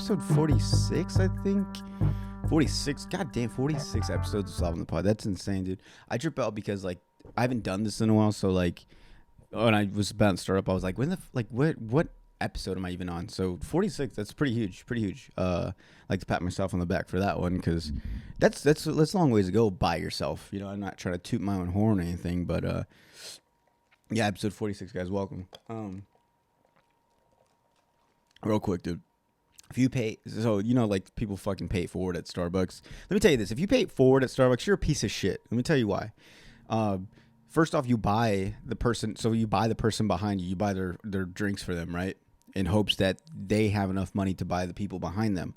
episode 46, I think. 46, goddamn, 46 episodes of Solving the Pod. That's insane, dude. I trip out because, like, I haven't done this in a while, so, like, when I was about to start up, I was like, what episode am I even on? So 46, that's pretty huge. I like to pat myself on the back for that one, because that's a long ways to go by yourself. You know, I'm not trying to toot my own horn or anything, but yeah, episode 46, guys, welcome. Real quick, dude. If you pay, so, you know, like, people fucking pay it forward at Starbucks. Let me tell you this. If you pay it forward at Starbucks, you're a piece of shit. Let me tell you why. First off, you buy the person behind you. You buy their drinks for them, right? In hopes that they have enough money to buy the people behind them.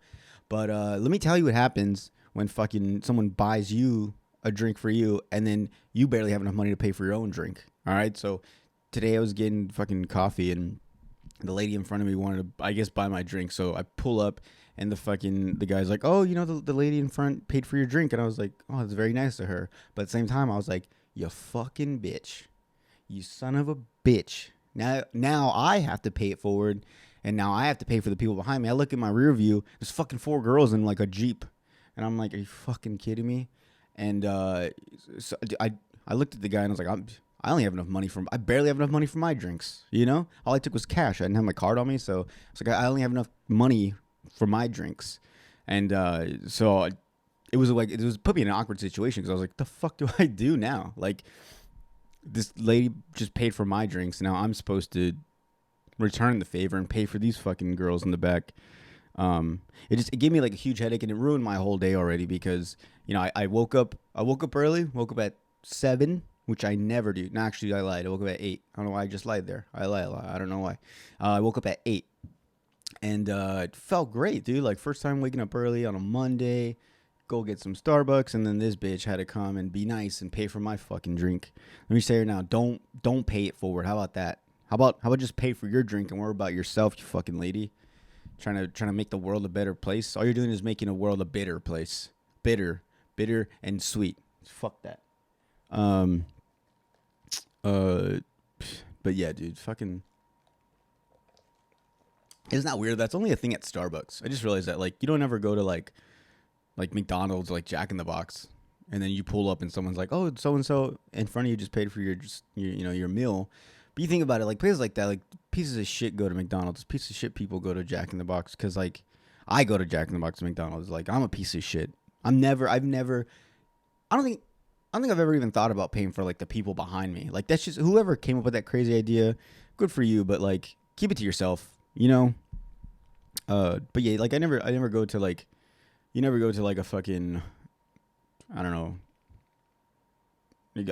But let me tell you what happens when fucking someone buys you a drink for you, and then you barely have enough money to pay for your own drink. All right? So today I was getting fucking coffee, and the lady in front of me wanted to, I guess, buy my drink. So I pull up, and the guy's like, oh, you know, the lady in front paid for your drink. And I was like, oh, that's very nice of her. But at the same time, I was like, you fucking bitch. You son of a bitch. Now I have to pay it forward, and now I have to pay for the people behind me. I look at my rear view, there's fucking 4 girls in, like, a Jeep. And I'm like, are you fucking kidding me? And so I looked at the guy, and I was like, I barely have enough money for my drinks, you know? All I took was cash. I didn't have my card on me, so I was like, I only have enough money for my drinks. And so it was put me in an awkward situation, because I was like, the fuck do I do now? Like, this lady just paid for my drinks. Now I'm supposed to return the favor and pay for these fucking girls in the back. It gave me, like, a huge headache, and it ruined my whole day already, because, you know, I woke up early, woke up at 7, which I never do. No, actually, I lied. I woke up at 8. I don't know why I just lied there. I lie a lot. I don't know why. I woke up at 8. And it felt great, dude. Like, first time waking up early on a Monday, go get some Starbucks, and then this bitch had to come and be nice and pay for my fucking drink. Let me say it now. Don't pay it forward. How about that? How about just pay for your drink and worry about yourself, you fucking lady? Trying to make the world a better place. All you're doing is making a world a bitter place. Bitter and sweet. Fuck that. But yeah, dude, fucking. Isn't that weird? That's only a thing at Starbucks. I just realized that, like, you don't ever go to like McDonald's, like Jack in the Box, and then you pull up and someone's like, oh, so and so in front of you just paid for your meal. But you think about it, like, places like that, like, pieces of shit go to McDonald's. Pieces of shit people go to Jack in the Box, because, like, I go to Jack in the Box and McDonald's. Like, I'm a piece of shit. I don't think I've ever even thought about paying for, like, the people behind me. Like, that's just, whoever came up with that crazy idea, good for you, but, like, keep it to yourself, you know? But yeah, like, I never go to, like, you never go to, like, a fucking, I don't know.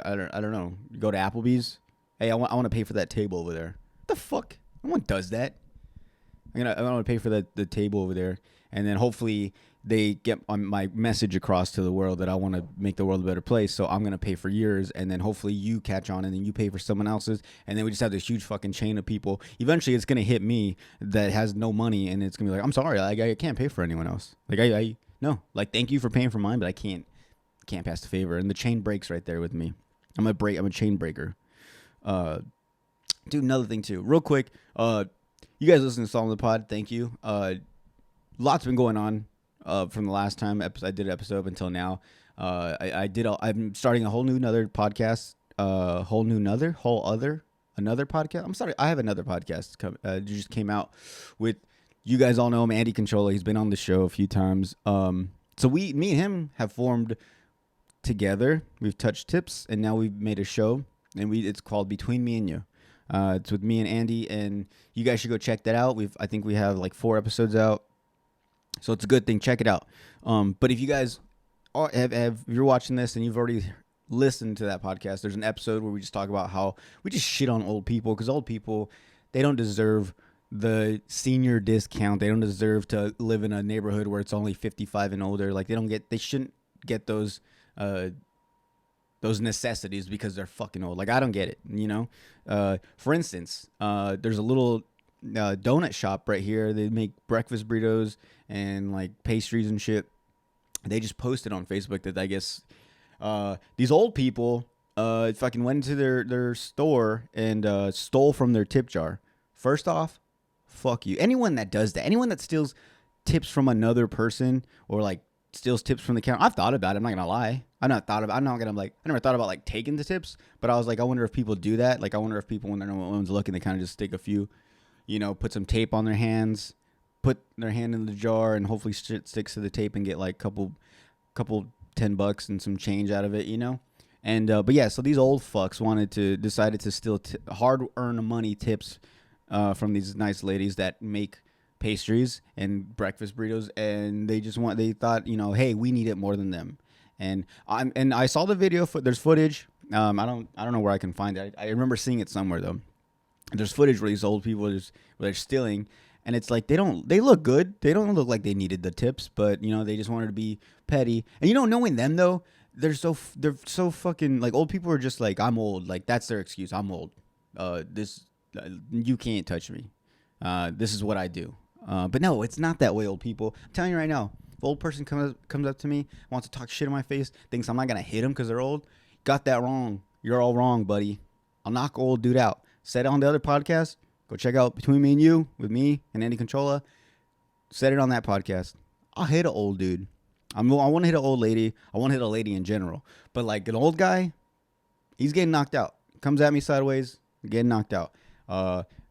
I don't know. You go to Applebee's. Hey, I want to pay for that table over there. What the fuck? No one does that. I want to pay for the table over there, and then hopefully they get my message across to the world that I want to make the world a better place. So I'm gonna pay for yours, and then hopefully you catch on, and then you pay for someone else's, and then we just have this huge fucking chain of people. Eventually, it's gonna hit me that has no money, and it's gonna be like, I'm sorry, I can't pay for anyone else. Like, I no, like, thank you for paying for mine, but I can't pass the favor, and the chain breaks right there with me. I'm a chain breaker. Dude, another thing too, real quick. You guys listen to Solving the Pod. Thank you. Lots been going on from the last time I did an episode up until now. I'm starting a whole new another podcast. Another podcast. I'm sorry, I have another podcast. Just came out with, you guys all know him, Andy Controlla. He's been on the show a few times. So me and him have formed together. We've touched tips, and now we've made a show, and it's called Between Me and You. It's with me and Andy, and you guys should go check that out. I think we have like 4 episodes out, so it's a good thing. Check it out. But if you guys if you're watching this and you've already listened to that podcast, there's an episode where we just talk about how we just shit on old people, because old people, they don't deserve the senior discount. They don't deserve to live in a neighborhood where it's only 55 and older. Like, they shouldn't get those necessities because they're fucking old. Like, I don't get it, you know? For instance, there's a little donut shop right here. They make breakfast burritos and, like, pastries and shit. They just posted on Facebook that, I guess, these old people fucking went into their store and stole from their tip jar. First off, fuck you. Anyone that does that, anyone that steals tips from another person or like steals tips from the counter. I've thought about it. I'm not gonna lie. I never thought about like taking the tips, but I was like, I wonder if people do that. Like, I wonder if people, when no one's looking, they kind of just stick a few, put some tape on their hands, put their hand in the jar, and hopefully shit sticks to the tape and get like couple $10 and some change out of it, And but yeah, so these old fucks decided to steal hard earned money tips from these nice ladies that make pastries and breakfast burritos, and they thought, hey, we need it more than them. And I saw the video. There's footage. I don't know where I can find it. I remember seeing it somewhere though. There's footage where these old people where they're stealing, and it's like they look good. They don't look like they needed the tips, but they just wanted to be petty. And knowing them though, they're so fucking like, old people are just like, I'm old. Like, that's their excuse. I'm old. You can't touch me. This is what I do. But no, it's not that way, old people. I'm telling you right now, if an old person comes up to me, wants to talk shit in my face, thinks I'm not going to hit him because they're old, got that wrong. You're all wrong, buddy. I'll knock old dude out. Said it on the other podcast. Go check out Between Me and You with me and Andy Controlla. Said it on that podcast. I'll hit an old dude. I want to hit an old lady. I want to hit a lady in general. But like an old guy, he's getting knocked out. Comes at me sideways, getting knocked out.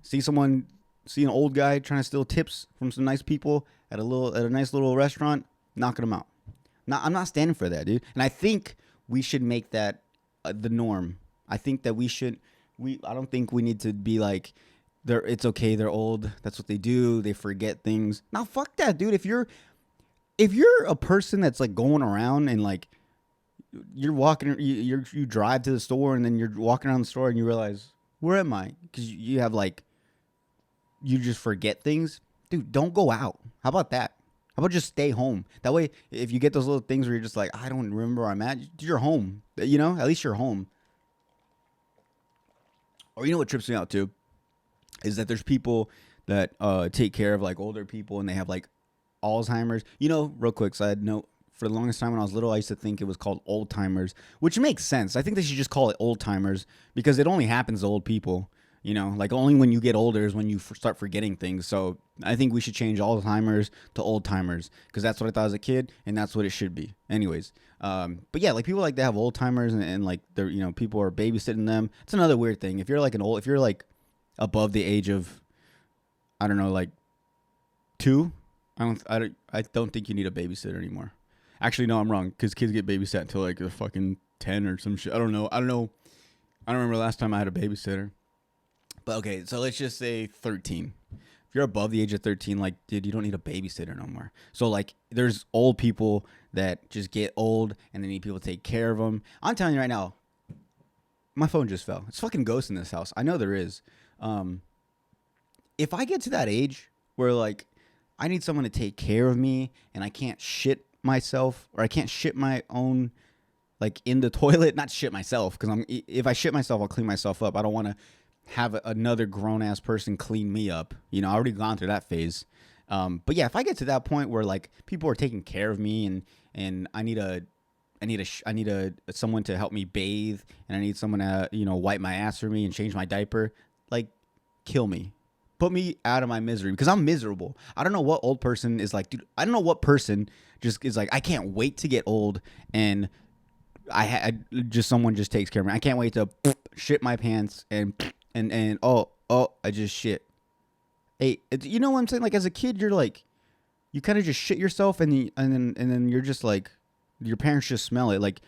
See an old guy trying to steal tips from some nice people at a nice little restaurant, knocking him out. I'm not standing for that, dude. And I think we should make that the norm. I think that I don't think we need to be like, it's okay, they're old. That's what they do. They forget things. Now, fuck that, dude. If you're a person that's like going around and like you're walking, you drive to the store and then you're walking around the store and you realize, where am I? Because you have like, you just forget things, dude. Don't go out. How about that? How about just stay home? That way, if you get those little things where you're just like, I don't remember where I'm at, you're home. At least you're home. Or what trips me out too is that there's people that take care of like older people and they have like Alzheimer's. Real quick side note, for the longest time when I was little, I used to think it was called old timers, which makes sense. I think they should just call it old timers because it only happens to old people. Like only when you get older is when you start forgetting things. So I think we should change Alzheimer's to old timers because that's what I thought as a kid and that's what it should be. Anyways, but yeah, like people like to have old timers and like they're people are babysitting them. It's another weird thing. If you're like above the age of, I don't know, like 2, I don't think you need a babysitter anymore. Actually, no, I'm wrong because kids get babysat until like they're fucking 10 or some shit. I don't know. I don't remember the last time I had a babysitter. But okay, so let's just say 13. If you're above the age of 13, like, dude, you don't need a babysitter no more. So, like, there's old people that just get old and they need people to take care of them. I'm telling you right now, my phone just fell. It's fucking ghosts in this house. I know there is. If I get to that age where, like, I need someone to take care of me and I can't shit myself or I can't shit my own, like, in the toilet, not shit myself, because if I shit myself, I'll clean myself up. I don't want to have another grown-ass person clean me up. I already gone through that phase. But yeah, if I get to that point where like people are taking care of me and I need someone to help me bathe and I need someone to wipe my ass for me and change my diaper, like, kill me. Put me out of my misery because I'm miserable. I don't know what old person is like, dude. I don't know what person just is like, I can't wait to get old and someone just takes care of me. I can't wait to shit my pants and I just shit. Hey, you know what I'm saying? Like, as a kid, you're like, you kind of just shit yourself and then you're just like, your parents just smell it. Like,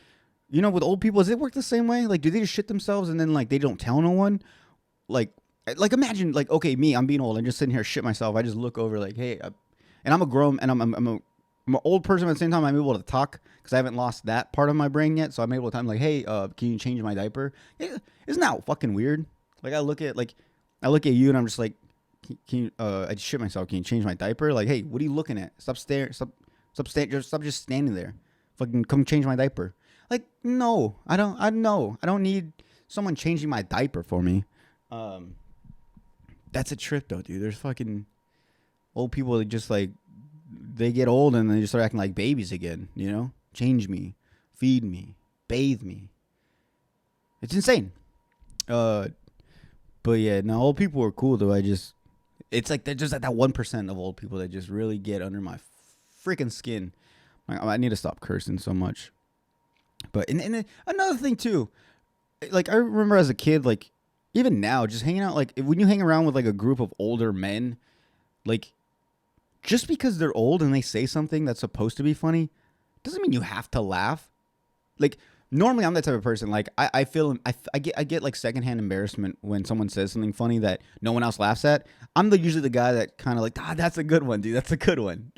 with old people, does it work the same way? Like, do they just shit themselves and then like they don't tell no one? Like imagine like, okay, me, I'm being old. I'm just sitting here shit myself. I just look over like, hey, and I'm a grown and I'm an old person at the same time. I'm able to talk because I haven't lost that part of my brain yet. So I'm able to I'm like, hey, can you change my diaper? Yeah, isn't that fucking weird? Like, I look at you and I'm just like, can you, I just shit myself. Can you change my diaper? Like, hey, what are you looking at? Stop staring. Stop just standing there. Fucking come change my diaper. Like, no, I don't need someone changing my diaper for me. That's a trip though, dude. There's fucking old people that just like, they get old and they just start acting like babies again, Change me, feed me, bathe me. It's insane. But yeah, no, old people are cool though. It's like they're just like that 1% of old people that just really get under my freaking skin. Like, I need to stop cursing so much. But and then another thing too, like I remember as a kid, like even now, just hanging out, like when you hang around with like a group of older men, like just because they're old and they say something that's supposed to be funny, doesn't mean you have to laugh. Like normally I'm that type of person. Like I feel I get like secondhand embarrassment when someone says something funny that no one else laughs at. I'm usually the guy that kind of like, that's a good one, dude. That's a good one.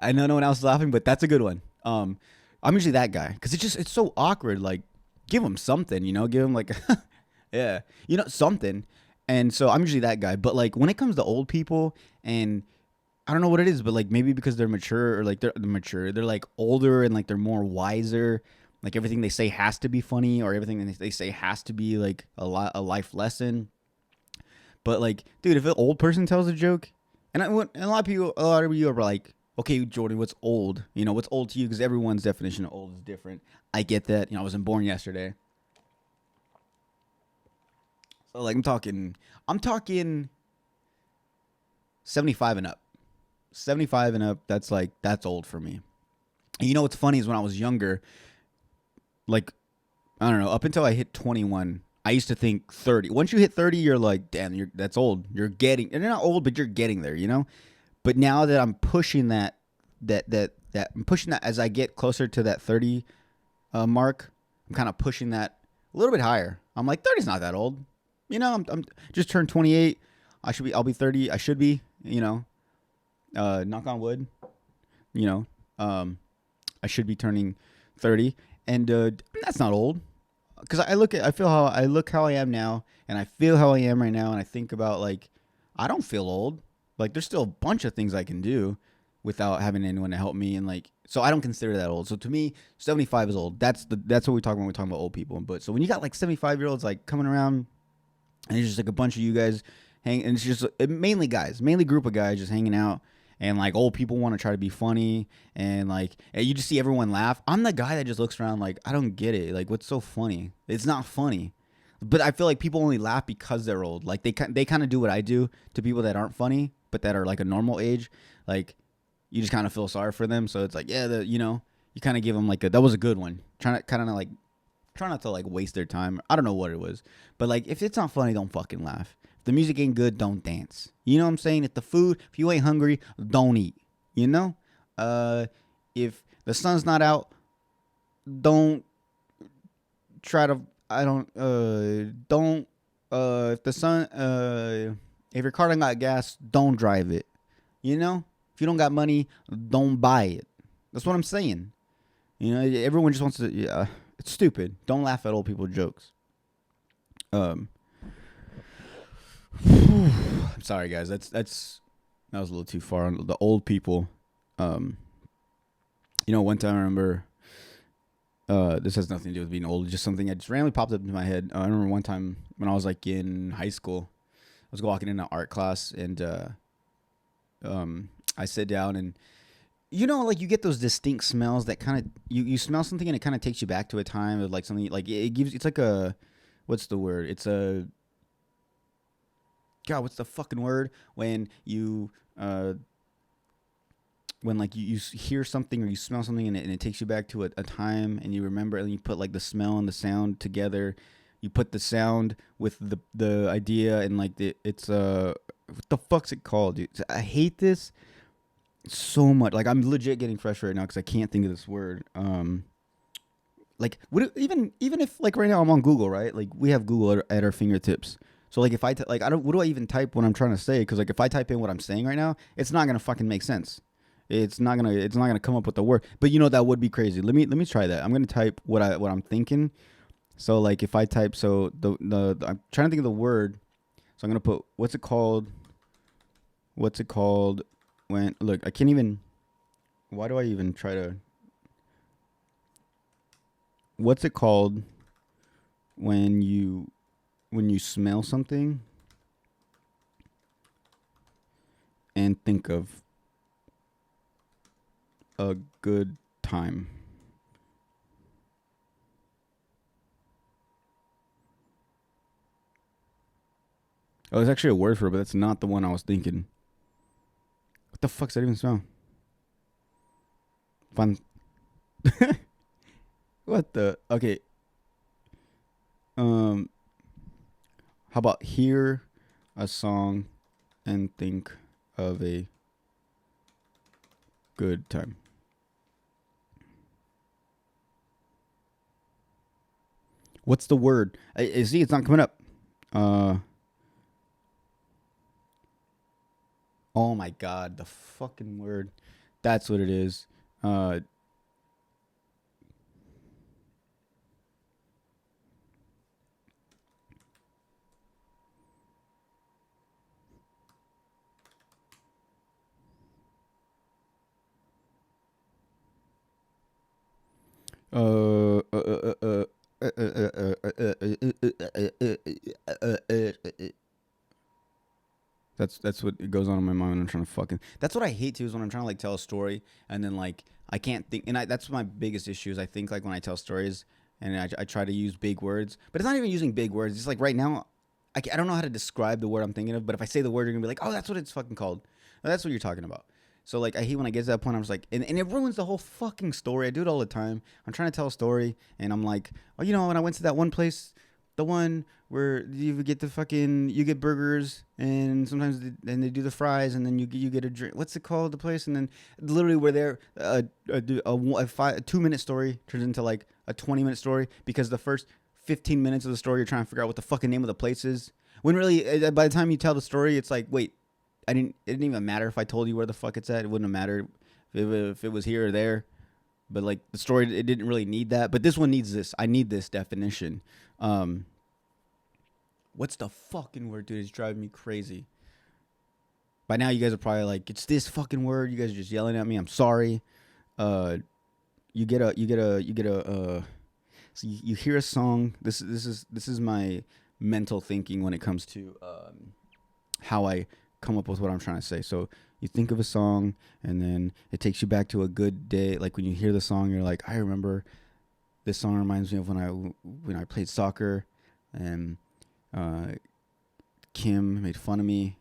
I know no one else is laughing, but that's a good one. I'm usually that guy because it's so awkward. Like give them something, give them like yeah, something. And so I'm usually that guy. But like when it comes to old people, and I don't know what it is, but like maybe because they're mature, or like they're mature, they're like older and like they're more wiser. Like everything they say has to be funny, or everything they say has to be like a life lesson. But like, dude, if an old person tells a joke, and a lot of you are like, okay, Jordan, what's old? What's old to you? Because everyone's definition of old is different. I get that. I wasn't born yesterday. So like, I'm talking 75 and up. 75 and up. That's old for me. And you know what's funny is when I was younger, like, I don't know, up until I hit 21, I used to think 30. Once you hit 30, you're like, damn, that's old. You're not old, but you're getting there, But now that I'm pushing I'm pushing that as I get closer to that 30 mark, I'm kind of pushing that a little bit higher. I'm like, 30's not that old. I'm just turned 28. I'll be 30. I should be, knock on wood, you know, I should be turning 30, and that's not old. Because I look how I am now, and I feel how I am right now, and I think about like, I don't feel old. Like there's still a bunch of things I can do without having anyone to help me, and like, so I don't consider that old. So to me, 75 is old. That's what we talk about when we're talking about old people. But so when you got like 75-year-olds like coming around, and it's just like a bunch of you guys and it's just mainly guys, mainly group of guys just hanging out. And like old people want to try to be funny, and like and you just see everyone laugh. I'm the guy that just looks around like, I don't get it. Like, what's so funny? It's not funny. But I feel like people only laugh because they're old. Like they kind of do what I do to people that aren't funny, but that are like a normal age. Like you just kind of feel sorry for them. So it's like, yeah, you kind of give them like that was a good one. Try not to like waste their time. I don't know what it was, but like if it's not funny, don't fucking laugh. If the music ain't good, don't dance. You know what I'm saying? If you ain't hungry, don't eat. If the sun's not out, don't try to. I don't. If the sun. If your car don't got gas, don't drive it. If you don't got money, don't buy it. That's what I'm saying. Everyone just wants to. Yeah, it's stupid. Don't laugh at old people jokes. I'm sorry, guys. That was a little too far on the old people. One time I remember. This has nothing to do with being old. It's just something that just randomly popped up into my head. I remember one time when I was like in high school, I was walking into art class, and I sit down, and like you get those distinct smells that kind of you smell something and it kind of takes you back to a time of like something like it's like a, what's the word? It's a, God, what's the fucking word when you when like you hear something or you smell something and it takes you back to a time and you remember, and you put like the smell and the sound together. You put the sound with the idea, and like it's what the fuck's it called, dude? I hate this so much. Like I'm legit getting frustrated right now because I can't think of this word. Like even if like right now I'm on Google, right? Like we have Google at our fingertips. So like if I what do I even type when I'm trying to say? Because like if I type in what I'm saying right now, it's not gonna fucking make sense. It's not gonna come up with the word. But that would be crazy. Let me try that. I'm gonna type what I'm thinking. So like if I type, so the I'm trying to think of the word. So I'm gonna put, what's it called? When, look, I can't even. Why do I even try to? What's it called when you smell something and think of a good time? Oh, there's actually a word for it, but that's not the one I was thinking. What the fuck's that even smell? Fun. What the? Okay. How about hear a song and think of a good time? What's the word? See, it's not coming up. Oh my god, the fucking word. That's what it is. Uh, that's what it goes on in my mind when I'm trying to fucking. That's what I hate too is when I'm trying to like tell a story and then like I can't think. And that's my biggest issue is I think like when I tell stories and I try to use big words, but it's not even using big words. It's like right now, I don't know how to describe the word I'm thinking of. But if I say the word, you're gonna be like, oh, that's what it's fucking called. That's what you're talking about. So like I hate when I get to that point. I'm just like, and it ruins the whole fucking story. I do it all the time. I'm trying to tell a story, and I'm like, oh, when I went to that one place, the one where you get the fucking you get burgers, and sometimes they do the fries, and then you get a drink. What's it called? The place, and then literally we're there. A 2-minute story turns into like a 20-minute story because the first 15 minutes of the story you're trying to figure out what the fucking name of the place is. When really, by the time you tell the story, it's like, wait, it didn't even matter if I told you where the fuck it's at. It wouldn't have mattered if it was here or there. But like the story, it didn't really need that. But this one needs this. I need this definition. What's the fucking word, dude? It's driving me crazy. By now, you guys are probably like, it's this fucking word. You guys are just yelling at me. I'm sorry. You get a. So you hear a song. This is my mental thinking when it comes to how I come up with what I'm trying to say. So you think of a song and then it takes you back to a good day. Like when you hear the song, you're like, I remember this song reminds me of when I played soccer and Kim made fun of me.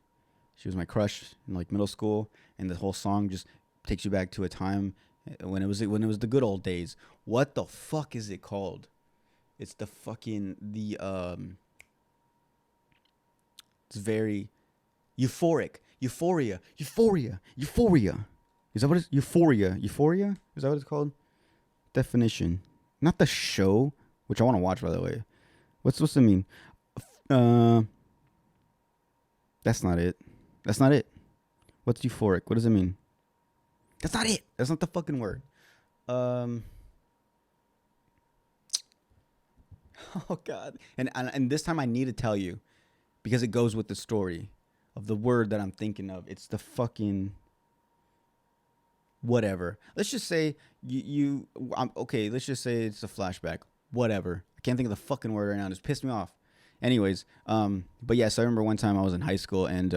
She was my crush in like middle school, and the whole song just takes you back to a time when it was the good old days. What the fuck is it called? It's the fucking it's very euphoric. Euphoria. Is that what it's Euphoria? Euphoria? Is that what it's called? Definition. Not the show, which I want to watch by the way. What's it mean? That's not it. That's not it. What's euphoric? What does it mean? That's not it. That's not the fucking word. Oh god. And this time I need to tell you because it goes with the story of the word that I'm thinking of. It's the fucking whatever. Let's just say okay, let's just say it's a flashback. Whatever. I can't think of the fucking word right now. It just pissed me off. Anyways, but yes, I remember one time I was in high school and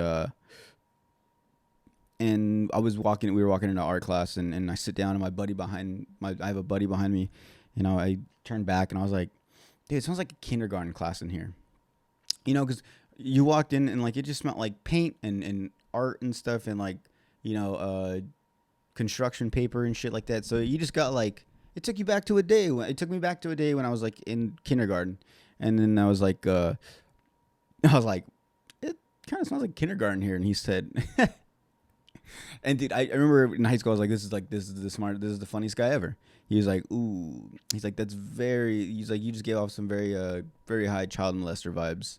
we were walking into art class and I sit down and I have a buddy behind me, I turned back and I was like, dude, it sounds like a kindergarten class in here. Because you walked in and like it just smelled like paint and art and stuff and like, construction paper and shit like that. So you just got like, it took me back to a day when I was like in kindergarten. And then I was like, it kind of smells like kindergarten here. And he said, and dude, I remember in high school, I was like, this is the funniest guy ever. He was like, ooh, he's like, he's like, you just gave off some very, very high child molester vibes,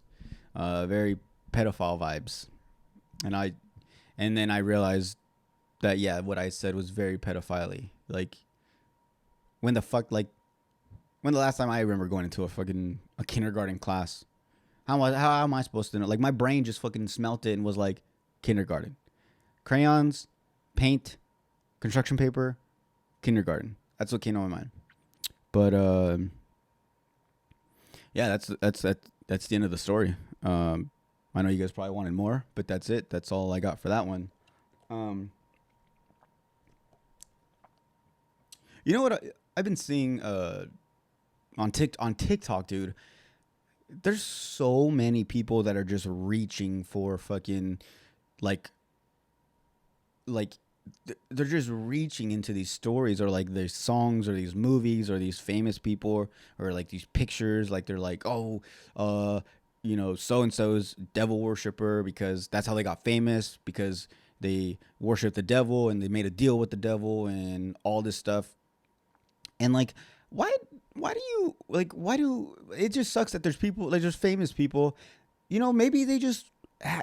very pedophile vibes. And then I realized that, yeah, what I said was very pedophile-y. Like, when the last time I remember going into a kindergarten class? How am I supposed to know? Like, my brain just fucking smelt it and was like, kindergarten. Crayons, paint, construction paper, kindergarten. That's what came to my mind. But, yeah, that's the end of the story. I know you guys probably wanted more, but that's it. That's all I got for that one. You know what I've been seeing on TikTok, dude. there's so many people that are just reaching for fucking like like they're just reaching into these stories or like these songs or these movies or these famous people or like these pictures. Like they're like, oh, uh, so and so's devil worshiper because that's how they got famous because they worship the devil and they made a deal with the devil and all this stuff. And like, why? Why do you like? Why do it just sucks that there's people like there's famous people. Maybe they just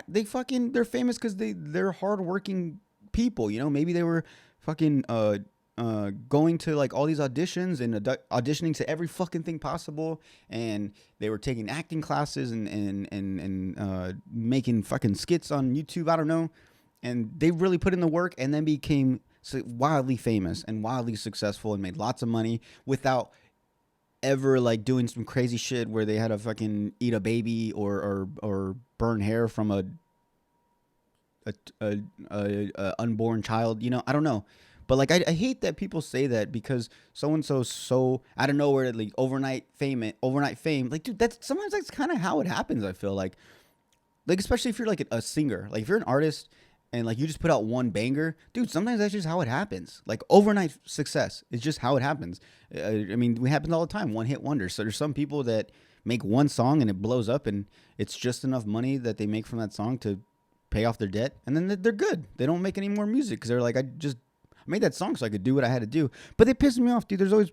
they're famous because they're hardworking people. Maybe they were fucking going to like all these auditions and auditioning to every fucking thing possible, and they were taking acting classes and making fucking skits on YouTube. I don't know, and they really put in the work, and then became wildly famous and wildly successful and made lots of money without ever like doing some crazy shit where they had to fucking eat a baby or burn hair from a unborn child. I don't know, but like I hate that people say that because so and so out of nowhere like overnight fame. Like, dude, that's kind of how it happens. I feel like especially if you're like a singer, like if you're an artist and like you just put out one banger, dude, sometimes that's just how it happens. Like overnight success is just how it happens. I mean, it happens all the time, one hit wonders. So there's some people that make one song and it blows up and it's just enough money that they make from that song to pay off their debt, and then they're good. They don't make any more music because they're like, I made that song so I could do what I had to do. But they piss me off, dude. There's always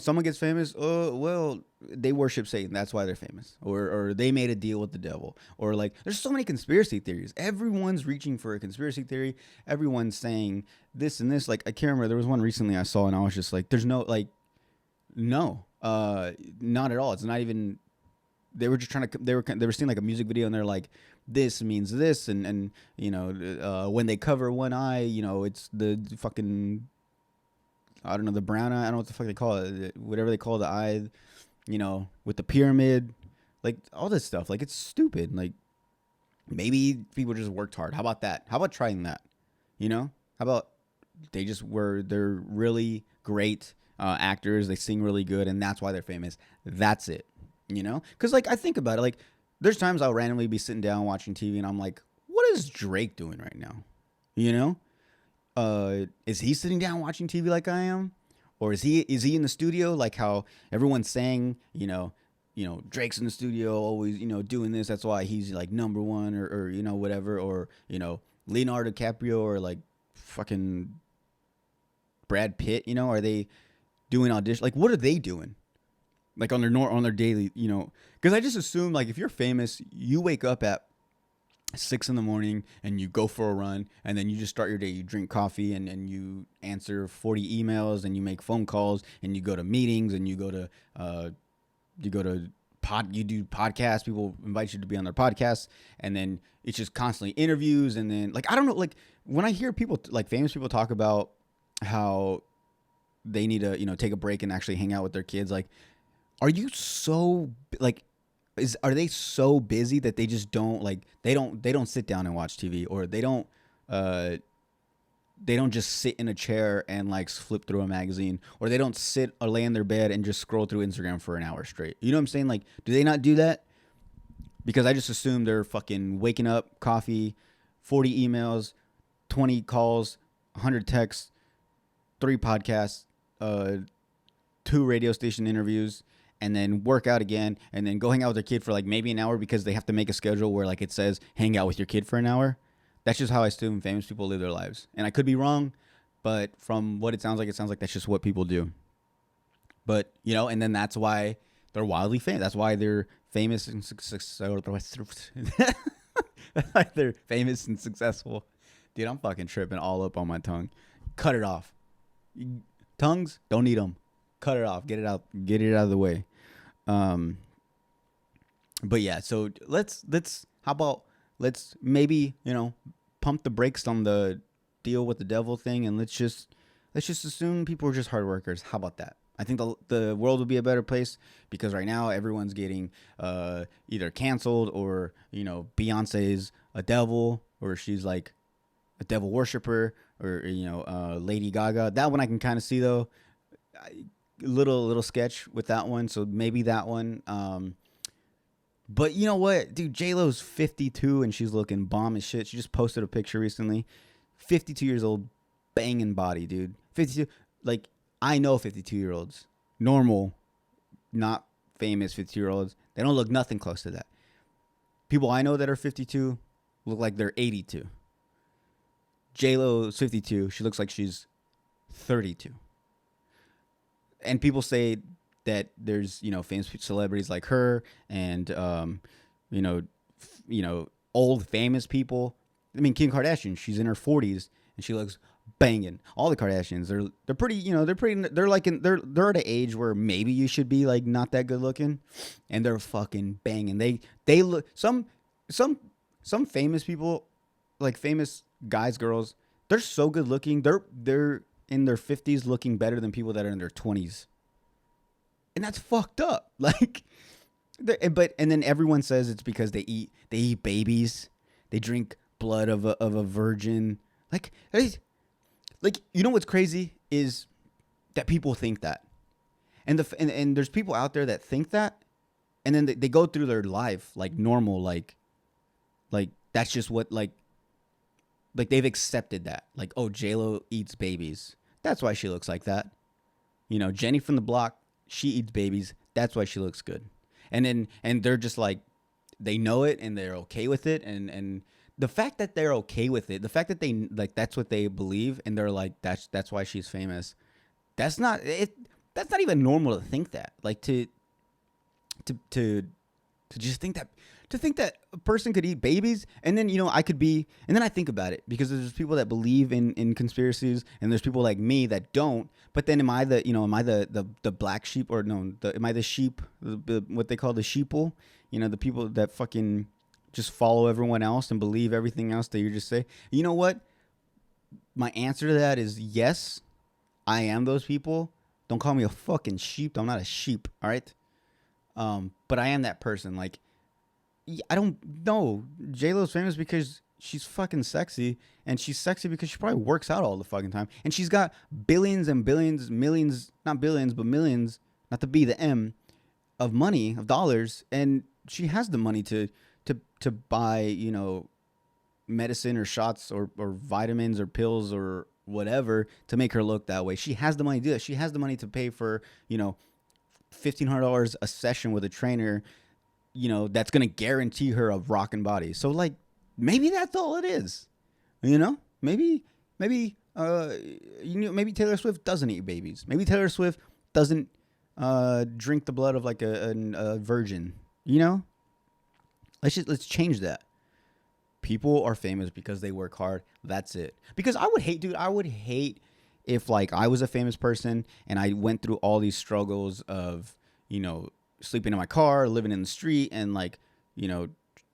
someone gets famous. Oh, well, they worship Satan. That's why they're famous. Or they made a deal with the devil. Or like, there's so many conspiracy theories. Everyone's reaching for a conspiracy theory. Everyone's saying this and this. Like, I can't remember. There was one recently I saw, and I was just like, there's no, like, no, not at all. It's not even. They were just trying to. They were seeing like a music video, and they're like, this means this, and when they cover one eye, it's the fucking. I don't know, the brown eye. I don't know what the fuck they call it. Whatever they call the eye, with the pyramid, like all this stuff. Like, it's stupid. Like, maybe people just worked hard. How about that? How about trying that? How about they're really great actors. They sing really good, and that's why they're famous. That's it. Because like I think about it, like there's times I'll randomly be sitting down watching TV, and I'm like, what is Drake doing right now? Is he sitting down watching TV like I am? Or is he in the studio like how everyone's saying, Drake's in the studio always, doing this. That's why he's like number one or whatever. Or, Leonardo DiCaprio or like fucking Brad Pitt, are they doing audition? Like, what are they doing? Like on their daily, because I just assume like if you're famous, you wake up at 6 a.m. and you go for a run, and then you just start your day. You drink coffee and you answer 40 emails and you make phone calls and you go to meetings and you do podcasts. People invite you to be on their podcasts, and then it's just constantly interviews. And then like, I don't know, like when I hear people like famous people talk about how they need to, take a break and actually hang out with their kids, like, are you so like, are they so busy that they just don't like they don't sit down and watch TV, or they don't just sit in a chair and like flip through a magazine, or they don't sit or lay in their bed and just scroll through Instagram for an hour straight? You know what I'm saying? Like, do they not do that? Because I just assume they're fucking waking up, coffee, 40 emails, 20 calls, 100 texts, 3 podcasts, 2 radio station interviews, and then work out again, and then go hang out with their kid for like maybe an hour because they have to make a schedule where like it says hang out with your kid for an hour. That's just how I assume famous people live their lives. And I could be wrong, but from what it sounds like that's just what people do. But, and then that's why they're wildly famous. That's why they're famous and successful. They're famous and successful. Dude, I'm fucking tripping all up on my tongue. Cut it off. Tongues, don't need them. Cut it off. Get it out of the way. But yeah, so let's maybe, pump the brakes on the deal with the devil thing, and let's just assume people are just hard workers. How about that? I think the world would be a better place, because right now everyone's getting either canceled or, Beyonce's a devil, or she's like a devil worshiper, or Lady Gaga. That one I can kind of see though. little sketch with that one. So maybe that one. But you know what, dude? J Lo's 52 and she's looking bomb as shit. She just posted a picture recently. 52 years old, banging body, dude. 52. Like I know 52-year-olds, normal, not famous 52-year-olds. They don't look nothing close to that. People I know that are 52 look like they're 82. J Lo's 52. She looks like she's 32. And people say that there's famous celebrities like her and you know old famous people. I mean, Kim Kardashian, she's in her 40s and she looks banging. All the Kardashians, they're pretty, they're like they're at an age where maybe you should be like not that good looking, and they're fucking banging. They look some famous people, like famous guys, girls, they're so good looking. They're in their 50s looking better than people that are in their 20s. And that's fucked up. Like, and then everyone says it's because they eat babies, they drink blood of a virgin. Like you know what's crazy is that people think that, and there's people out there that think that, and then they go through their life like normal, like that's just what like they've accepted that. Like, oh, J-Lo eats babies, that's why she looks like that. Jenny from the block, she eats babies, that's why she looks good. And they're just like, they know it and they're okay with it. And the fact that they're okay with it, the fact that they like, that's what they believe, and they're like, that's why she's famous. That's not even normal to think that. Like to just think that a person could eat babies, and then I could be, and then I think about it, because there's people that believe in conspiracies, and there's people like me that don't. But then am I the black sheep, or no? Am I the sheep? What they call the sheeple? The people that fucking just follow everyone else and believe everything else that you just say. You know what? My answer to that is yes. I am those people. Don't call me a fucking sheep. I'm not a sheep. All right. But I am that person. Like, I don't know. J-Lo's famous because she's fucking sexy, and she's sexy because she probably works out all the fucking time, and she's got billions and billions, millions, not billions, but millions, not the B, the M, of money, of dollars, and she has the money to buy, medicine or shots or vitamins or pills or whatever to make her look that way. She has the money to do that. She has the money to pay for, $1,500 a session with a trainer, that's going to guarantee her a rockin' body. So, like, maybe that's all it is. Maybe Taylor Swift doesn't eat babies. Maybe Taylor Swift doesn't drink the blood of like a virgin. Let's change that. People are famous because they work hard. That's it. Because I would hate if like I was a famous person and I went through all these struggles of, sleeping in my car, living in the street, and like,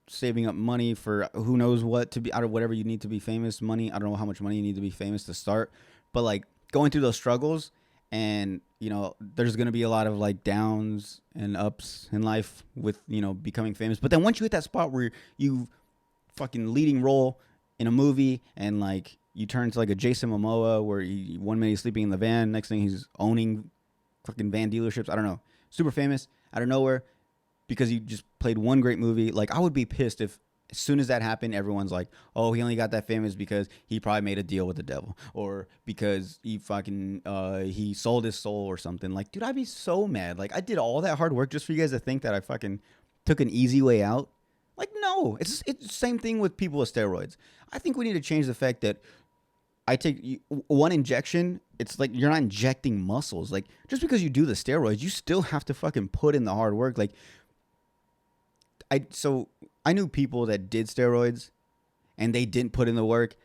saving up money for who knows what to be out of whatever you need to be famous. Money. I don't know how much money you need to be famous to start, but like going through those struggles, and there's going to be a lot of like downs and ups in life with, becoming famous. But then once you hit that spot where you fucking leading role in a movie, and like you turn to like a Jason Momoa, where 1 minute he's sleeping in the van, next thing he's owning fucking van dealerships. I don't know. Super famous out of nowhere because you just played one great movie. Like, I would be pissed if as soon as that happened, everyone's like, oh, he only got that famous because he probably made a deal with the devil, or because he fucking he sold his soul or something. Like, dude, I'd be so mad. Like, I did all that hard work just for you guys to think that I fucking took an easy way out. Like, no. It's the same thing with people with steroids. I think we need to change the fact that I take one injection. It's like you're not injecting muscles. Like, just because you do the steroids, you still have to fucking put in the hard work. Like, I knew people that did steroids and they didn't put in the work,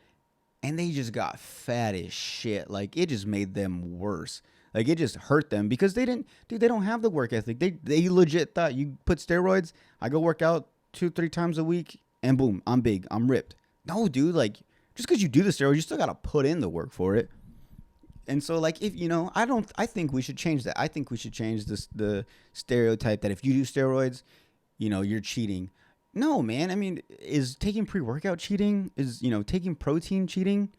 and they just got fat as shit. Like, it just made them worse. Like, it just hurt them because they don't have the work ethic. They legit thought you put steroids, I go work out 2-3 times a week, and boom, I'm big, I'm ripped. No, dude, like, just because you do the steroids, you still got to put in the work for it. And so, like, if, I think we should change that. I think we should change the stereotype that if you do steroids, you're cheating. No, man. I mean, is taking pre-workout cheating? Is, taking protein cheating?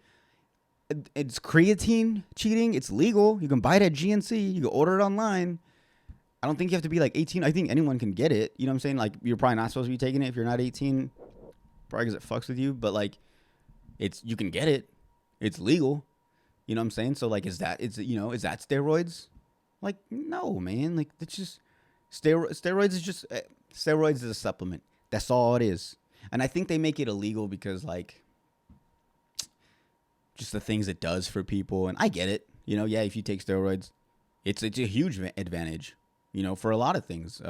It's creatine cheating. It's legal. You can buy it at GNC. You can order it online. I don't think you have to be like 18. I think anyone can get it. You know what I'm saying? Like, you're probably not supposed to be taking it if you're not 18, probably because it fucks with you. But like, you can get it. It's legal. You know what I'm saying? So like, is that steroids? Like, no, man. Like, it's just steroids is just steroids is a supplement. That's all it is. And I think they make it illegal because like, just the things it does for people. And I get it. You know, yeah, if you take steroids, it's a huge advantage. You know, for a lot of things.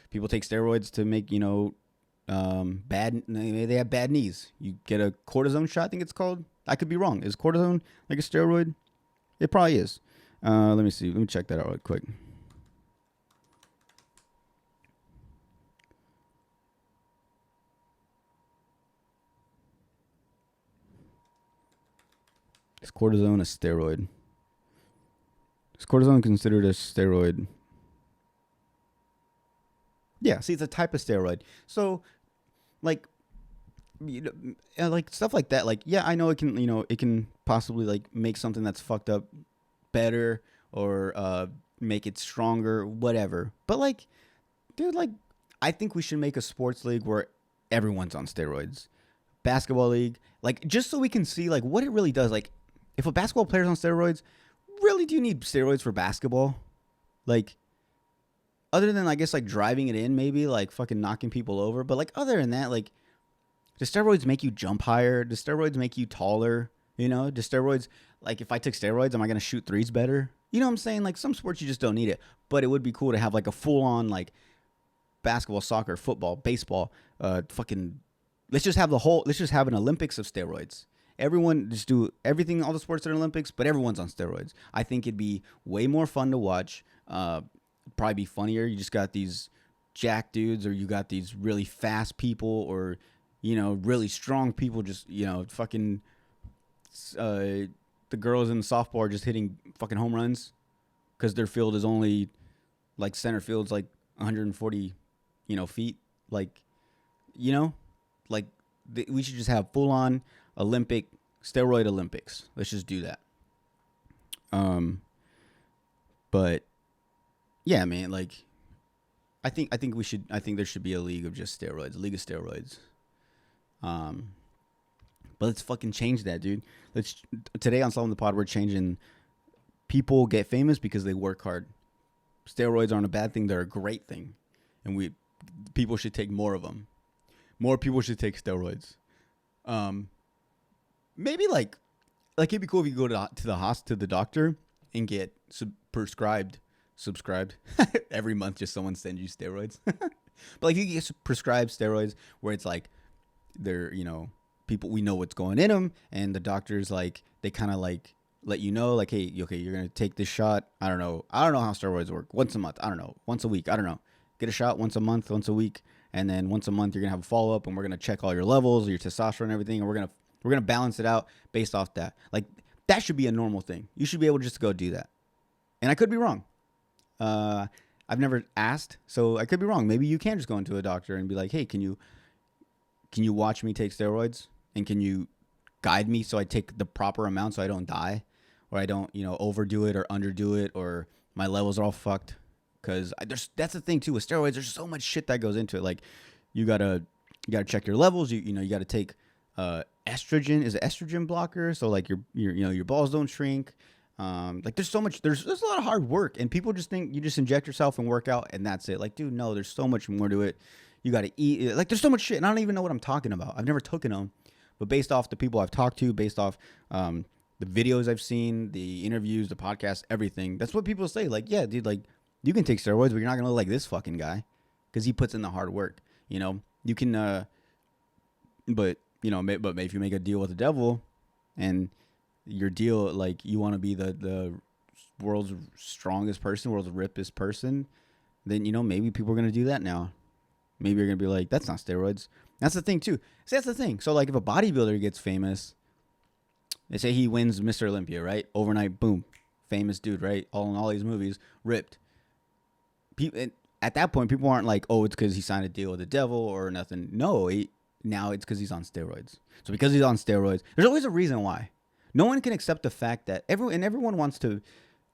People take steroids to make, they have bad knees. You get a cortisone shot, I think it's called. I could be wrong. Is cortisone like a steroid? It probably is. Let me see. Let me check that out real quick. Is cortisone a steroid? Is cortisone considered a steroid? Yeah, see, it's a type of steroid. So, like, like stuff like that. Like, yeah, I know it can possibly like make something that's fucked up better or make it stronger, whatever. But like, dude, like, I think we should make a sports league where everyone's on steroids. Basketball league, like, just so we can see like what it really does. Like, if a basketball player's on steroids, really, do you need steroids for basketball? Like, other than, I guess, like driving it in, maybe like fucking knocking people over. But like, other than that, like, do steroids make you jump higher? Do steroids make you taller? You know, do steroids, like, if I took steroids, am I going to shoot threes better? You know what I'm saying? Like, some sports you just don't need it. But it would be cool to have like a full on like basketball, soccer, football, baseball, fucking, let's just have an Olympics of steroids. Everyone just do everything, all the sports that are Olympics, but everyone's on steroids. I think it'd be way more fun to watch. Probably be funnier. You just got these jack dudes, or you got these really fast people, or really strong people. Just fucking the girls in the softball are just hitting fucking home runs because their field is only like center field's like 140 feet. Like like we should just have full on steroid Olympics. Let's just do that. But yeah, man, like, I think there should be a league of just steroids, a league of steroids. But let's fucking change that, dude. Today on Solving the Pod, we're changing. People get famous because they work hard. Steroids aren't a bad thing; they're a great thing, and people should take more of them. More people should take steroids. Maybe like it'd be cool if you go to the doctor and get subscribed every month. Just someone sends you steroids. But like, you get prescribed steroids where it's like they're people, we know what's going in them, and the doctors, like, they kind of like let you know, like, hey, okay, you're gonna take this shot. I don't know how steroids work. Once a month, I don't know. Once a week, I don't know. Get a shot once a month, once a week, and then once a month you're gonna have a follow up, and we're gonna check all your levels, your testosterone, and everything, and we're gonna balance it out based off that. Like, that should be a normal thing. You should be able to just go do that. And I could be wrong. I've never asked, so I could be wrong. Maybe you can just go into a doctor and be like, hey, can you watch me take steroids, and can you guide me so I take the proper amount so I don't die, or I don't overdo it or underdo it, or my levels are all fucked. Because that's the thing too with steroids. There's so much shit that goes into it. Like, you gotta check your levels. You gotta take estrogen is an estrogen blocker, so like your balls don't shrink. Like, there's so much. There's a lot of hard work, and people just think you just inject yourself and work out and that's it. Like, dude, no, there's so much more to it. You gotta eat. Like, there's so much shit, and I don't even know what I'm talking about. I've never taken them, but based off the people I've talked to, based off the videos I've seen, the interviews, the podcasts, everything, that's what people say. Like, yeah, dude, like, you can take steroids, but you're not gonna look like this fucking guy because he puts in the hard work. You can, but if you make a deal with the devil, and your deal, like, you want to be the world's strongest person, world's rippest person, then maybe people are gonna do that now. Maybe you're gonna be like, that's not steroids. That's the thing too. See, that's the thing. So like, if a bodybuilder gets famous, they say he wins Mr. Olympia, right? Overnight, boom, famous dude, right? All in all these movies, ripped. At that point, people aren't like, oh, it's because he signed a deal with the devil or nothing. No, now it's because he's on steroids. So because he's on steroids, there's always a reason why. No one can accept the fact that everyone wants to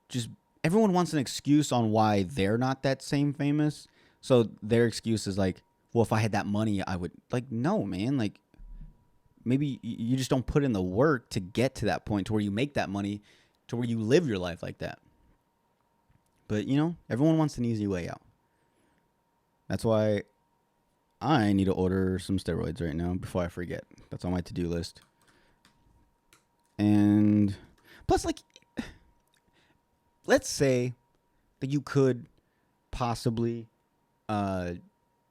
just everyone wants an excuse on why they're not that same famous. So their excuse is like, well, if I had that money, I would. Like, no, man. Like, maybe you just don't put in the work to get to that point to where you make that money, to where you live your life like that. But, everyone wants an easy way out. That's why I need to order some steroids right now before I forget. That's on my to-do list. And plus, like, let's say that you could possibly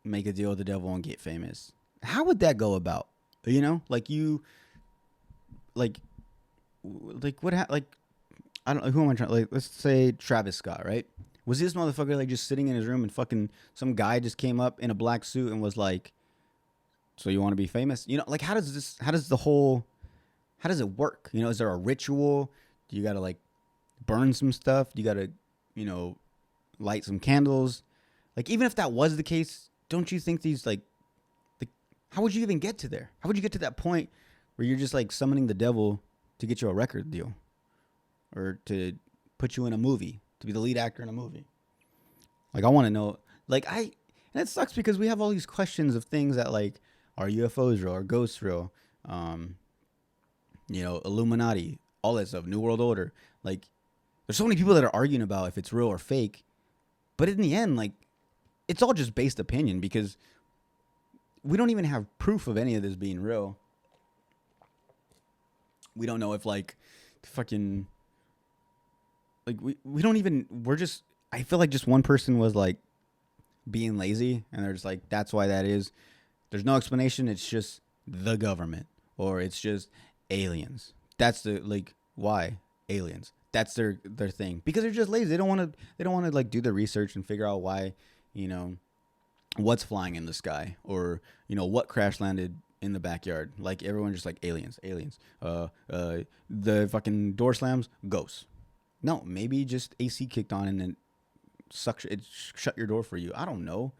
make a deal with the devil and get famous. How would that go about? Like what? I don't know. Who am I trying? Like, let's say Travis Scott, right? Was this motherfucker like just sitting in his room and fucking some guy just came up in a black suit and was like, "So you want to be famous?" Like how does it work? Is there a ritual? Do you gotta like burn some stuff? Do you gotta, light some candles? Like, even if that was the case, don't you think these like how would you even get to there? How would you get to that point where you're just like summoning the devil to get you a record deal or to put you in a movie, to be the lead actor in a movie? Like, I want to know, and it sucks because we have all these questions of things that like, are UFOs real? Are ghosts real? Illuminati, all that stuff, New World Order. Like, there's so many people that are arguing about if it's real or fake. But in the end, like, it's all just based opinion because we don't even have proof of any of this being real. We don't know if like fucking like we don't even I feel like just one person was like being lazy and they're just like, that's why that is. There's no explanation. It's just the government or it's just aliens. That's the like why aliens. That's their thing because they're just lazy. They don't want to like do the research and figure out why, what's flying in the sky or what crash landed in the backyard. Like everyone just like aliens. The fucking door slams, ghosts. No, maybe just AC kicked on and then shut your door for you. I don't know,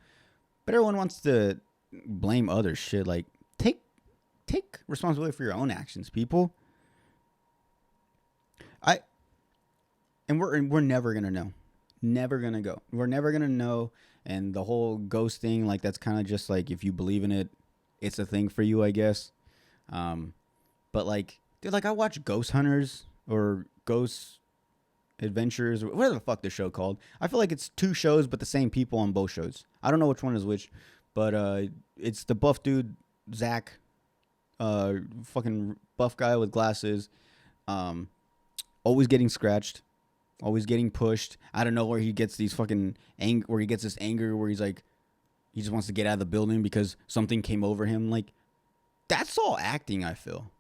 but everyone wants to blame other shit. Like take responsibility for your own actions, people. We're never gonna know. Never gonna go. We're never gonna know. And the whole ghost thing, like that's kind of just like if you believe in it, it's a thing for you, I guess. But like, dude, like I watch Ghost Hunters or Ghost Adventures or whatever the fuck the show called. I feel like it's two shows, but the same people on both shows. I don't know which one is which, but it's the buff dude, Zach, fucking buff guy with glasses, always getting scratched. Always getting pushed. I don't know where he gets these fucking where he gets this anger where he's like, he just wants to get out of the building because something came over him. Like, that's all acting, I feel.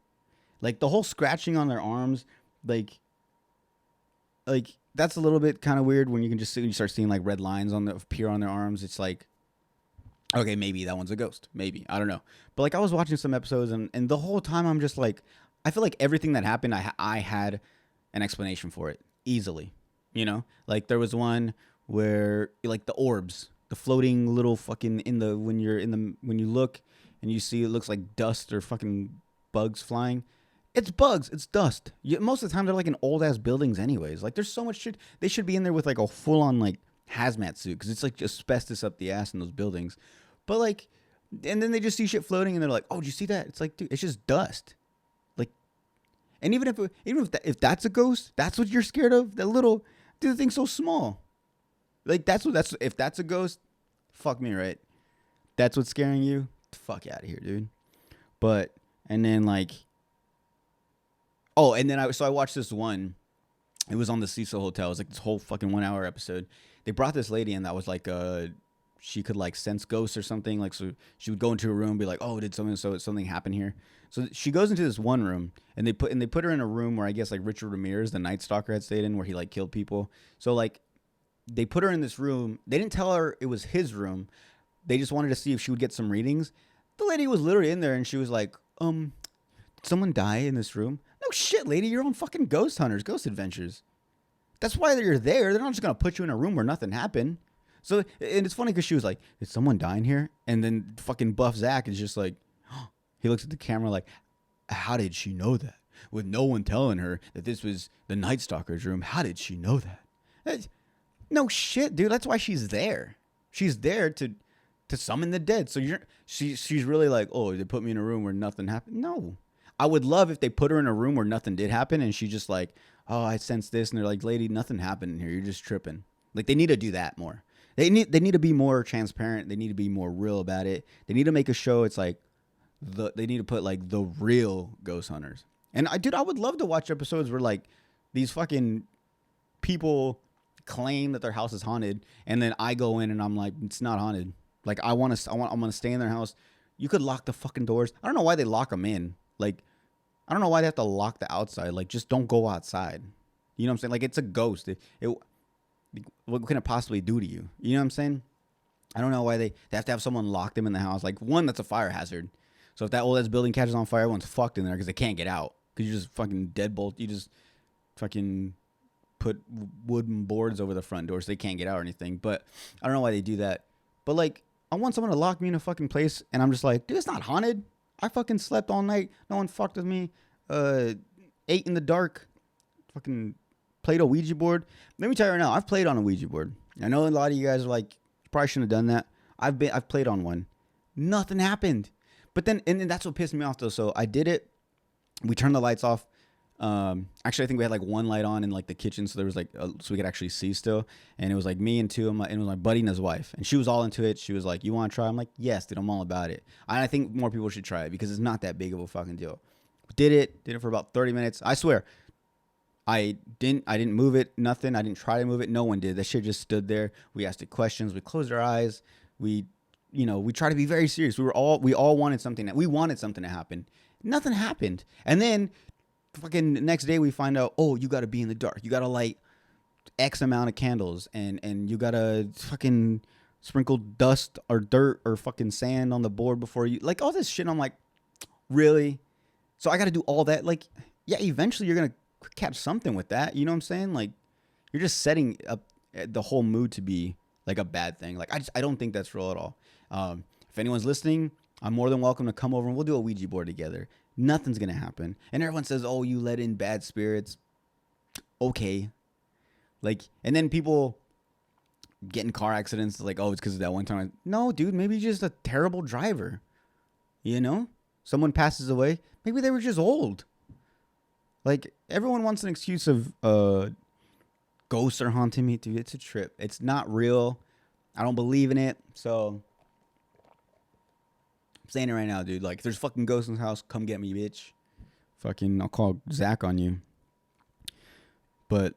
Like, the whole scratching on their arms, like that's a little bit kind of weird when you can just see, when you start seeing like red lines appear on their arms. It's like, okay, maybe that one's a ghost. Maybe. I don't know. But like, I was watching some episodes and the whole time I'm just like, I feel like everything that happened, I had an explanation for it. Easily, like there was one where like the orbs, the floating little fucking when you look and you see it looks like dust or fucking bugs flying. It's bugs, it's dust. Most of the time they're like in old ass buildings anyways. Like there's so much shit. They should be in there with like a full on like hazmat suit because it's like asbestos up the ass in those buildings. But like, and then they just see shit floating and they're like, oh, did you see that? It's like, dude, it's just dust. And even if that's a ghost, that's what you're scared of. That little, dude, the thing's so small. Like if that's a ghost, fuck me, right? That's what's scaring you. Fuck out of here, dude. But and then like, and then I watched this one. It was on the Cecil Hotel. It was like this whole fucking 1 hour episode. They brought this lady in that was like she could like sense ghosts or something. Like so she would go into a room and be like, oh, did something happen here? So she goes into this one room and they put her in a room where I guess like Richard Ramirez, the Night Stalker, had stayed in, where he like killed people. So like they put her in this room. They didn't tell her it was his room. They just wanted to see if she would get some readings. The lady was literally in there and she was like, did someone die in this room? No shit, lady. You're on fucking Ghost Hunters, Ghost Adventures. That's why you're there. They're not just going to put you in a room where nothing happened. So, and it's funny because she was like, did someone die in here? And then fucking buff Zach is just like, he looks at the camera like, how did she know that? with no one telling her that this was the Night Stalker's room. How did she know that? No shit, dude. That's why she's there. She's there to summon the dead. So she's really like, oh, they put me in a room where nothing happened. No, I would love if they put her in a room where nothing did happen, and she just like, oh, I sense this, and they're like, lady, nothing happened in here. You're just tripping. Like, they need to do that more. They need to be more transparent. They need to be more real about it. They need to make a show. It's like they need to put like the real ghost hunters. And I would love to watch episodes where like these fucking people claim that their house is haunted, and then I go in and I'm like, it's not haunted. Like, I'm gonna stay in their house. You could lock the fucking doors. I don't know why they lock them in. Like, I don't know why they have to lock the outside. Like, just don't go outside. You know what I'm saying? Like, it's a ghost. What can it possibly do to you? You know what I'm saying? I don't know why they have to have someone lock them in the house. Like, one, that's a fire hazard. So if that old ass building catches on fire, everyone's fucked in there because they can't get out. Because you just fucking deadbolt. You just fucking put wooden boards over the front door so they can't get out or anything. But I don't know why they do that. But like, I want someone to lock me in a fucking place, and I'm just like, dude, it's not haunted. I fucking slept all night. No one fucked with me. Ate in the dark. Fucking played a Ouija board. Let me tell you right now, I've played on a Ouija board. I know a lot of you guys are like, you probably shouldn't have done that. I've played on one. Nothing happened. But then, and that's what pissed me off though. So I did it. We turned the lights off. Actually, I think we had like one light on in like the kitchen, so there was like, so we could actually see still. And it was like me and and it was my buddy and his wife, and she was all into it. She was like, "You want to try?" I'm like, "Yes, dude, I'm all about it." I think more people should try it because it's not that big of a fucking deal. Did it for about 30 minutes. I swear, I didn't move it, nothing. I didn't try to move it. No one did. That shit just stood there. We asked it questions. We closed our eyes. We tried to be very serious. We all wanted something. We wanted something to happen. Nothing happened. And then fucking next day we find out, oh, you got to be in the dark. You got to light X amount of candles, and you got to fucking sprinkle dust or dirt or fucking sand on the board before you, like, all this shit. I'm like, really? So I got to do all that? Like, yeah, eventually you're going to catch something with that. You know what I'm saying? Like, you're just setting up the whole mood to be like a bad thing. Like, I don't think that's real at all. If anyone's listening, I'm more than welcome to come over and we'll do a Ouija board together. Nothing's going to happen. And everyone says, oh, you let in bad spirits. Okay. Like, and then people get in car accidents. Like, oh, it's because of that one time. No, dude, maybe you're just a terrible driver. You know? Someone passes away. Maybe they were just old. Like, everyone wants an excuse of ghosts are haunting me. Dude, it's a trip. It's not real. I don't believe in it. So I'm saying it right now, dude. Like, if there's fucking ghosts in the house, come get me, bitch. Fucking, I'll call Zach on you. But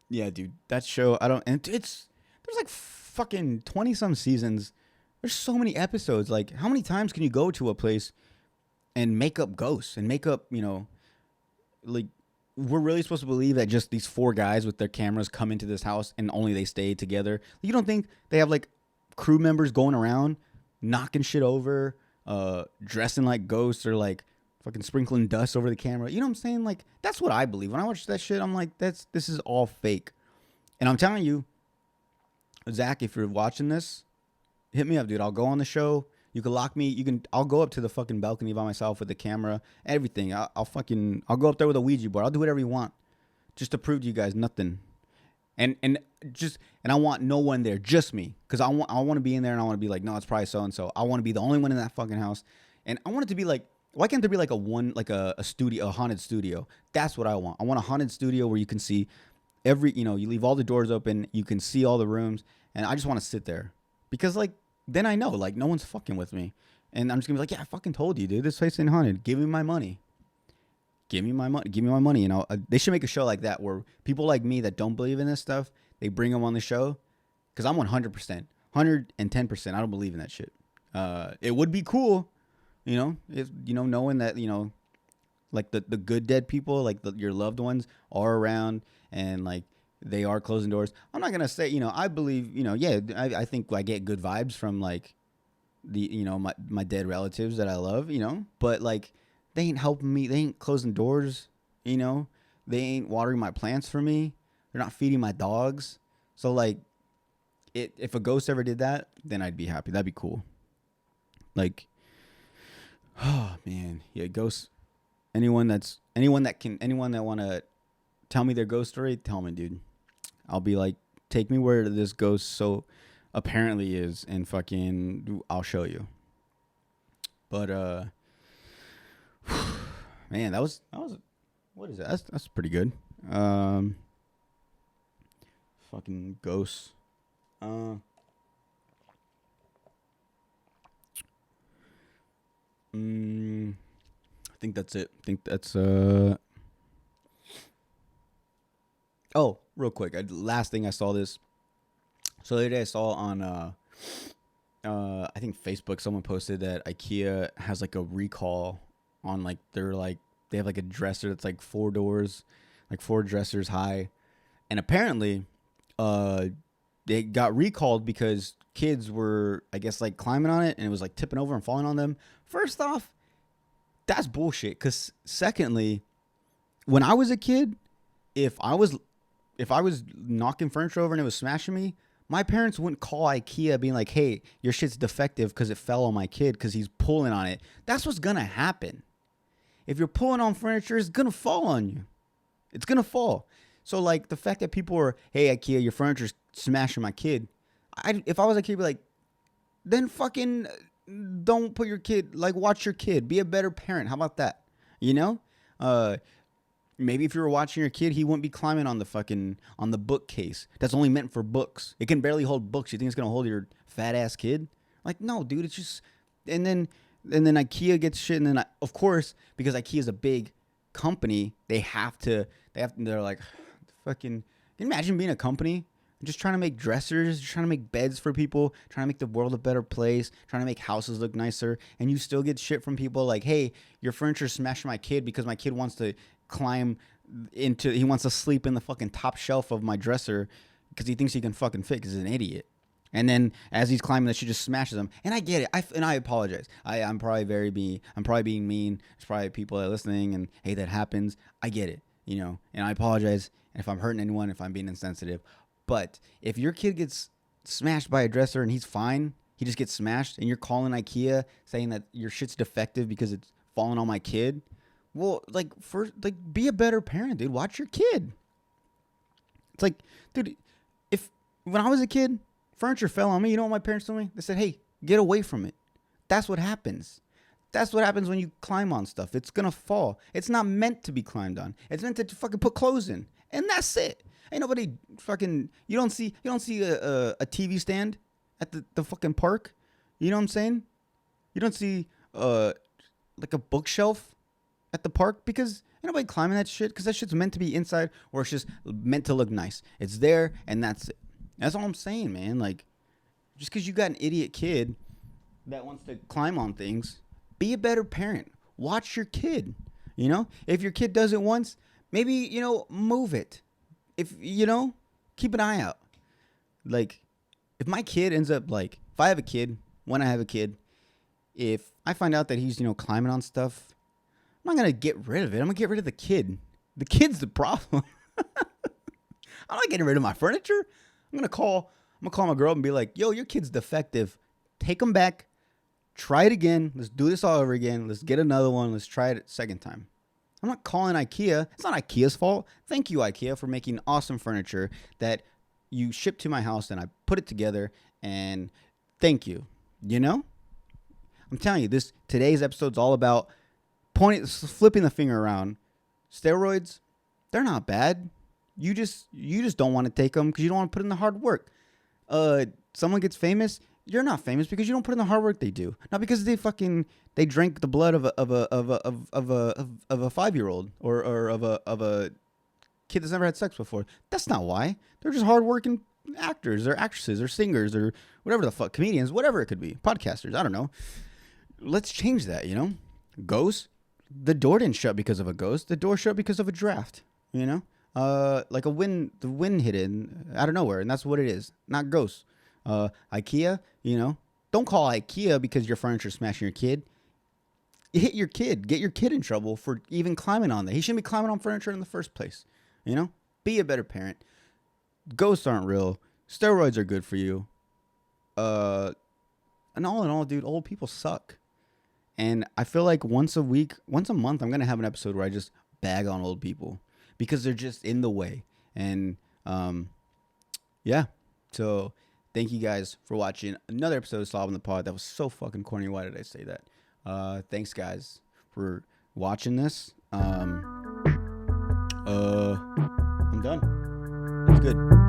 yeah, dude, that show, there's like fucking 20 some seasons. There's so many episodes. Like, how many times can you go to a place and make up ghosts and make up, like, we're really supposed to believe that just these 4 guys with their cameras come into this house and only they stay together? You don't think they have like crew members going around knocking shit over, dressing like ghosts, or like fucking sprinkling dust over the camera? You know what I'm saying? Like, that's what I believe. When I watch that shit, I'm like, this is all fake. And I'm telling you, Zach, if you're watching this, hit me up, dude. I'll go on the show. You can lock me. I'll go up to the fucking balcony by myself with the camera, everything. I'll go up there with a Ouija board. I'll do whatever you want, just to prove to you guys nothing. And I want no one there, just me, because I want to be in there, and I want to be like, no, it's probably so and so. I want to be the only one in that fucking house, and I want it to be like, why can't there be like a studio, a haunted studio? That's what I want. I want a haunted studio where you can see you leave all the doors open, you can see all the rooms, and I just want to sit there, because like, then I know, like, no one's fucking with me. And I'm just going to be like, yeah, I fucking told you, dude. This place ain't haunted. Give me my money. Give me my money. Give me my money. They should make a show like that where people like me that don't believe in this stuff, they bring them on the show. Because I'm 100%. 110%. I don't believe in that shit. It would be cool, knowing that, like the good dead people, like your loved ones are around and like they are closing doors. I'm not going to say, I believe, I think I get good vibes from like my dead relatives that I love, but like they ain't helping me. They ain't closing doors, they ain't watering my plants for me. They're not feeding my dogs. So like if a ghost ever did that, then I'd be happy. That'd be cool. Like, oh man. Yeah. Ghosts. anyone that want to tell me their ghost story, tell me, dude. I'll be like, take me where this ghost so apparently is, and fucking I'll show you. But man, that was what is that? That's pretty good. Fucking ghosts. I think that's it. I think that's Oh, real quick. Last thing I saw this. So the other day I saw on I think Facebook, someone posted that Ikea has like a recall on like they have like a dresser that's like 4 doors, like 4 dressers high, and apparently they got recalled because kids were, I guess, like climbing on it and it was like tipping over and falling on them. First off, that's bullshit. Because secondly, when I was a kid, if I was knocking furniture over and it was smashing me, my parents wouldn't call Ikea being like, hey, your shit's defective because it fell on my kid because he's pulling on it. That's what's going to happen. If you're pulling on furniture, it's going to fall on you. It's going to fall. So, like, the fact that people are, hey, Ikea, your furniture's smashing my kid. If I was a kid, I'd be like, then fucking don't put your kid, like, watch your kid. Be a better parent. How about that? You know? Maybe if you were watching your kid, he wouldn't be climbing on the bookcase. That's only meant for books. It can barely hold books. You think it's going to hold your fat ass kid? Like, no, dude, it's just, and then Ikea gets shit. And then of course, because Ikea is a big company, they're like, fucking, can you imagine being a company? Just trying to make dressers, just trying to make beds for people, trying to make the world a better place, trying to make houses look nicer. And you still get shit from people like, hey, your furniture smashed my kid because my kid wants to he wants to sleep in the fucking top shelf of my dresser because he thinks he can fucking fit because he's an idiot. And then as he's climbing, that shit just smashes him. And I get it. I apologize. I'm probably being mean. There's probably people that are listening and, hey, that happens. I get it, you know, and I apologize if I'm hurting anyone, if I'm being insensitive. But if your kid gets smashed by a dresser and he's fine, he just gets smashed, and you're calling Ikea saying that your shit's defective because it's falling on my kid, well, like, first, like, be a better parent, dude. Watch your kid. It's like, dude, when I was a kid, furniture fell on me. You know what my parents told me? They said, hey, get away from it. That's what happens. That's what happens when you climb on stuff. It's going to fall. It's not meant to be climbed on. It's meant to fucking put clothes in. And that's it. Ain't nobody fucking, you don't see a TV stand at the fucking park. You know what I'm saying? You don't see like a bookshelf at the park because ain't nobody climbing that shit, because that shit's meant to be inside, or it's just meant to look nice. It's there and that's it. That's all I'm saying, man. Like, just because you got an idiot kid that wants to climb on things, be a better parent. Watch your kid. You know, if your kid does it once, maybe, you know, move it. If, you know, keep an eye out. Like, if my kid ends up, like, if I have a kid, when I have a kid, if I find out that he's, you know, climbing on stuff, I'm not going to get rid of it. I'm going to get rid of the kid. The kid's the problem. I'm not getting rid of my furniture. I'm going to call my girl and be like, yo, your kid's defective. Take him back. Try it again. Let's do this all over again. Let's get another one. Let's try it a second time. I'm not calling Ikea. It's not Ikea's fault. Thank you, Ikea, for making awesome furniture that you shipped to my house and I put it together, and thank you. You know? I'm telling you, today's episode's all about flipping the finger around. Steroids, they're not bad. You just don't want to take them because you don't want to put in the hard work. Someone gets famous. You're not famous because you don't put in the hard work they do. Not because they drank the blood of a 5-year-old or of a kid that's never had sex before. That's not why. They're just hardworking actors or actresses or singers or whatever the fuck, comedians, whatever it could be, podcasters. I don't know. Let's change that. You know, ghosts. The door didn't shut because of a ghost. The door shut because of a draft. You know, like the wind hit it out of nowhere, and that's what it is. Not ghosts. Ikea, you know, don't call Ikea because your furniture smashing your kid. You hit your kid. Get your kid in trouble for even climbing on that. He shouldn't be climbing on furniture in the first place. You know, be a better parent. Ghosts aren't real. Steroids are good for you. And all in all, dude, old people suck. And I feel like once a month, I'm gonna have an episode where I just bag on old people because they're just in the way. And yeah. So thank you guys for watching another episode of Slob on the Pod. That was so fucking corny. Why did I say that? Thanks guys for watching this. I'm done. It's good.